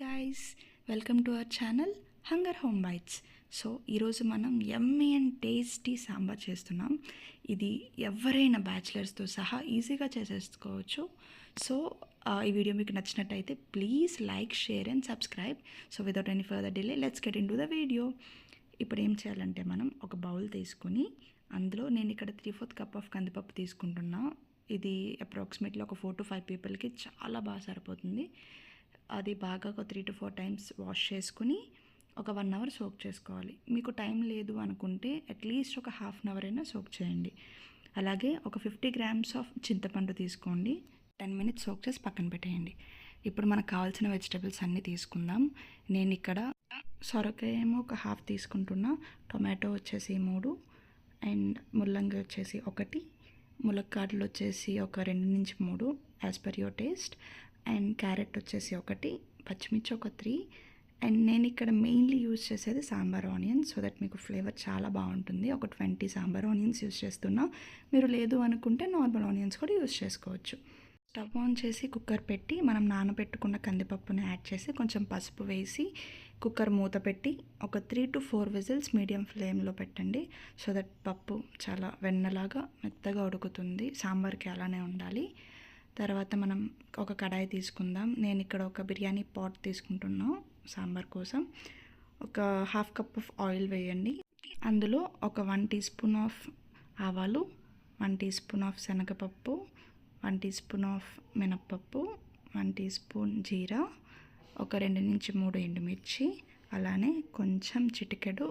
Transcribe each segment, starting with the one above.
Guys, welcome to our channel hunger home bytes. So ఈరోజు మనం యమ్మీ and tasty sambar చేస్తున్నాం. ఇది ఎవరైనా బ్యాచిలర్స్తో సహా ఈజీగా చేసేసుకోవచ్చు. సో ఈ వీడియో మీకు నచ్చినట్టయితే please like, share and subscribe. So without any further delay let's get in to the video. ఇప్పుడు ఏం చేయాలంటే మనం ఒక బౌల్ తీసుకుని అందులో నేను ఇక్కడ 3/4 కప్ ఆఫ్ కందిపప్పు తీసుకుంటున్నా. ఇది అప్రాక్సిమేట్లీ ఒక 4 to 5 పీపుల్కి చాలా బాగా సరిపోతుంది. అది బాగా ఒక 3 to 4 టైమ్స్ వాష్ చేసుకుని ఒక 1 అవర్ సోక్ చేసుకోవాలి. మీకు టైం లేదు అనుకుంటే అట్లీస్ట్ ఒక హాఫ్ అన్ అవర్ అయినా సోక్ చేయండి. అలాగే ఒక 50 grams ఆఫ్ చింతపండు తీసుకోండి. 10 minutes సోక్ చేసి పక్కన పెట్టేయండి. ఇప్పుడు మనకు కావాల్సిన వెజిటబుల్స్ అన్నీ తీసుకుందాం. నేను ఇక్కడ సొరకాయ ఏమో ఒక హాఫ్ తీసుకుంటున్నా, టొమాటో వచ్చేసి 3, అండ్ ముల్లంగి వచ్చేసి 1, ములక్కాడలు వచ్చేసి ఒక 2 నుంచి 3 as per your taste, and carrot వచ్చేసి 1, పచ్చిమిర్చి ఒక 3, అండ్ నేను ఇక్కడ మెయిన్లీ యూజ్ చేసేది సాంబార్ ఆనియన్స్, సో దట్ మీకు ఫ్లేవర్ చాలా బాగుంటుంది. ఒక 20 సాంబార్ ఆనియన్స్ యూజ్ చేస్తున్నా. మీరు లేదు అనుకుంటే నార్మల్ ఆనియన్స్ కూడా యూజ్ చేసుకోవచ్చు. స్టవ్ ఆన్ చేసి కుక్కర్ పెట్టి మనం నానబెట్టుకున్న కందిపప్పుని యాడ్ చేసి కొంచెం పసుపు వేసి కుక్కర్ మూత పెట్టి ఒక 3 to 4 విజిల్స్ మీడియం ఫ్లేమ్లో పెట్టండి. సో దట్ పప్పు చాలా వెన్నలాగా మెత్తగా ఉడుకుతుంది. సాంబార్కి అలానే ఉండాలి. తర్వాత మనం ఒక కడాయి తీసుకుందాం. నేను ఇక్కడ ఒక బిర్యానీ పాట్ తీసుకుంటున్నాను సాంబార్ కోసం. ఒక హాఫ్ కప్ ఆఫ్ ఆయిల్ వేయండి. అందులో ఒక 1 teaspoon ఆఫ్ ఆవాలు, 1 teaspoon ఆఫ్ శనగపప్పు, 1 teaspoon ఆఫ్ మినప్పప్పు, 1 teaspoon జీరా, ఒక 2 నుంచి 3 ఎండుమిర్చి, అలానే కొంచెం చిటికెడు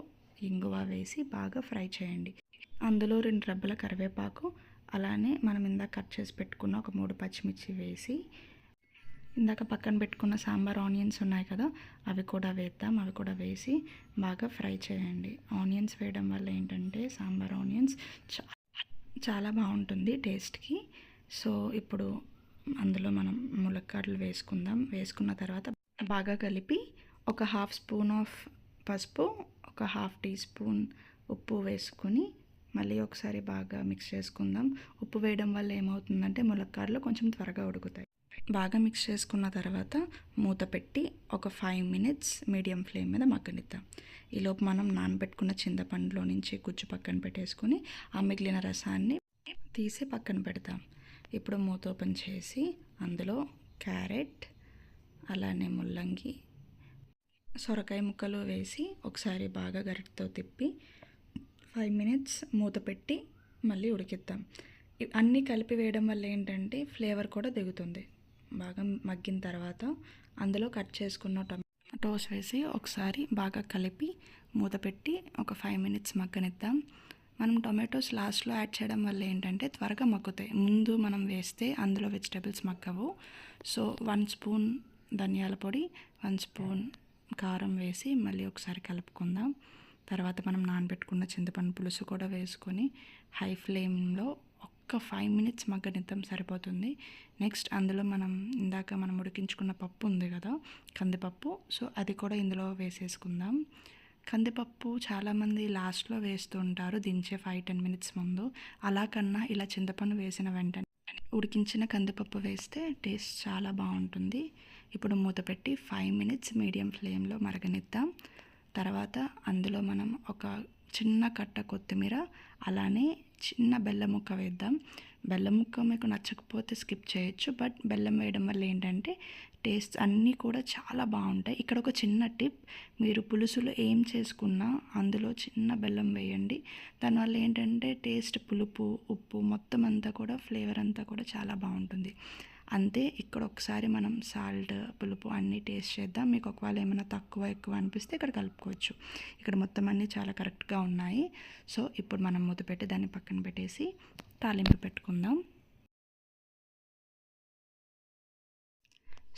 ఇంగువ వేసి బాగా ఫ్రై చేయండి. అందులో 2 రెబ్బల కరివేపాకు, అలానే మనం ఇందాక కట్ చేసి పెట్టుకున్న ఒక 3 పచ్చిమిర్చి వేసి ఇందాక పక్కన పెట్టుకున్న సాంబార్ ఆనియన్స్ ఉన్నాయి కదా, అవి కూడా వేద్దాం. అవి కూడా వేసి బాగా ఫ్రై చేయండి. ఆనియన్స్ వేయడం వల్ల ఏంటంటే సాంబార్ ఆనియన్స్ చాలా బాగుంటుంది టేస్ట్కి. సో ఇప్పుడు అందులో మనం ములక్కాడలు వేసుకుందాం. వేసుకున్న తర్వాత బాగా కలిపి ఒక హాఫ్ స్పూన్ ఆఫ్ పసుపు, ఒక హాఫ్ teaspoon ఉప్పు వేసుకొని మళ్ళీ ఒకసారి బాగా మిక్స్ చేసుకుందాం. ఉప్పు వేయడం వల్ల ఏమవుతుందంటే ములక్కాడలు కొంచెం త్వరగా ఉడుకుతాయి. బాగా మిక్స్ చేసుకున్న తర్వాత మూత పెట్టి ఒక 5 minutes మీడియం ఫ్లేమ్ మీద మగ్గనిద్దాం. ఈలోపు మనం నానబెట్టుకున్న చింతపండులో నుంచి గుజ్జు పక్కన పెట్టేసుకొని ఆ మిగిలిన రసాన్ని తీసి పక్కన పెడతాం. ఇప్పుడు మూత ఓపెన్ చేసి అందులో క్యారెట్, అలానే ముల్లంగి, సొరకాయ ముక్కలు వేసి ఒకసారి బాగా గరిటెతో తిప్పి 5 minutes మూత పెట్టి మళ్ళీ ఉడికిద్దాం. అన్నీ కలిపి వేయడం వల్ల ఏంటంటే ఫ్లేవర్ కూడా దిగుతుంది. బాగా మగ్గిన తర్వాత అందులో కట్ చేసుకున్న టొమాటోస్ వేసి ఒకసారి బాగా కలిపి మూత పెట్టి ఒక 5 minutes మగ్గనిద్దాం. మనం టొమాటోస్ లాస్ట్లో యాడ్ చేయడం వల్ల ఏంటంటే త్వరగా మగ్గుతాయి. ముందు మనం వేస్తే అందులో వెజిటబుల్స్ మగ్గవు. సో 1 spoon ధనియాల పొడి, 1 spoon కారం వేసి మళ్ళీ ఒకసారి కలుపుకుందాం. తర్వాత మనం నానబెట్టుకున్న చింతపండు పులుసు కూడా వేసుకొని హై ఫ్లేమ్లో ఒక్క 5 minutes మగ్గనిద్దాం, సరిపోతుంది. నెక్స్ట్ అందులో ఇందాక మనం ఉడికించుకున్న పప్పు ఉంది కదా, కందిపప్పు, సో అది కూడా ఇందులో వేసేసుకుందాం. కందిపప్పు చాలామంది లాస్ట్లో వేస్తూ ఉంటారు దించే 5-10 minutes ముందు. అలా కన్నా ఇలా చింతపండు వేసిన వెంటనే ఉడికించిన కందిపప్పు వేస్తే టేస్ట్ చాలా బాగుంటుంది. ఇప్పుడు మూత పెట్టి 5 minutes మీడియం ఫ్లేమ్లో మరగనిద్దాం. తర్వాత అందులో మనం ఒక చిన్న కట్ట కొత్తిమీర, అలానే చిన్న బెల్లం ముక్క వేద్దాం. బెల్లం ముక్క మీకు నచ్చకపోతే స్కిప్ చేయొచ్చు, బట్ బెల్లం వేయడం వల్ల ఏంటంటే టేస్ట్ అన్నీ కూడా చాలా బాగుంటాయి. ఇక్కడ ఒక చిన్న టిప్, మీరు పులుసులో ఏం చేసుకున్నా అందులో చిన్న బెల్లం వేయండి. దానివల్ల ఏంటంటే టేస్ట్, పులుపు, ఉప్పు మొత్తం అంతా కూడా ఫ్లేవర్ అంతా కూడా చాలా బాగుంటుంది. అంతే, ఇక్కడ ఒకసారి మనం సాల్ట్, పులుపు అన్నీ టేస్ట్ చేద్దాం. మీకు ఒకవేళ ఏమైనా తక్కువ ఎక్కువ అనిపిస్తే ఇక్కడ కలుపుకోవచ్చు. ఇక్కడ మొత్తం అన్నీ చాలా కరెక్ట్గా ఉన్నాయి. సో ఇప్పుడు మనం మూత పెట్టి దాన్ని పక్కన పెట్టేసి తాలింపు పెట్టుకుందాం.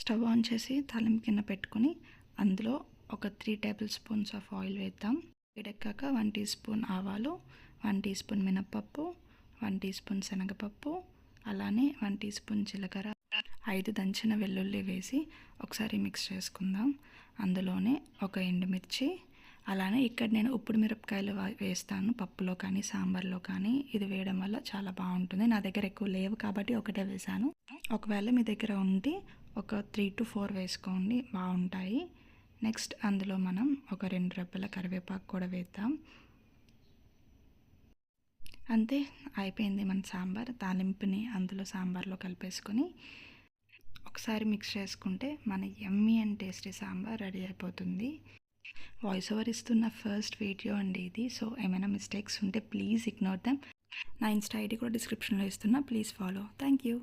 స్టవ్ ఆన్ చేసి తాలింపు కింద పెట్టుకుని అందులో ఒక 3 tablespoons ఆఫ్ ఆయిల్ వేద్దాం. వేడెక్కాక 1 teaspoon ఆవాలు, 1 teaspoon మినప్పప్పు, 1 teaspoon శనగపప్పు, అలానే 1 teaspoon జీలకర్ర, 5 దంచిన వెల్లుల్లి వేసి ఒకసారి మిక్స్ చేసుకుందాం. అందులోనే ఒక ఎండుమిర్చి, అలానే ఇక్కడ నేను ఉప్పుడు మిరపకాయలు వేస్తాను పప్పులో కానీ సాంబార్లో కానీ. ఇది వేయడం వల్ల చాలా బాగుంటుంది. నా దగ్గర ఎక్కువ లేవు కాబట్టి ఒకటే వేసాను. ఒకవేళ మీ దగ్గర ఉంటే ఒక 3 to 4 వేసుకోండి, బాగుంటాయి. నెక్స్ట్ అందులో మనం ఒక 2 రెబ్బల కరివేపాకు కూడా వేద్దాం. అంతే, అయిపోయింది మన సాంబార్. తాలింపుని అందులో సాంబార్లో కలిపేసుకొని ఒకసారి మిక్స్ చేసుకుంటే మన యమ్మీ అండ్ టేస్టీ సాంబార్ రెడీ అయిపోతుంది. వాయిస్ ఓవర్ ఇస్తున్న ఫస్ట్ వీడియో అండి ఇది. సో ఏమైనా మిస్టేక్స్ ఉంటే ప్లీజ్ ఇగ్నోర్ దెమ్. నా ఇన్స్టా ఐడి కూడా డిస్క్రిప్షన్లో ఇస్తున్నా, ప్లీజ్ ఫాలో. Thank you.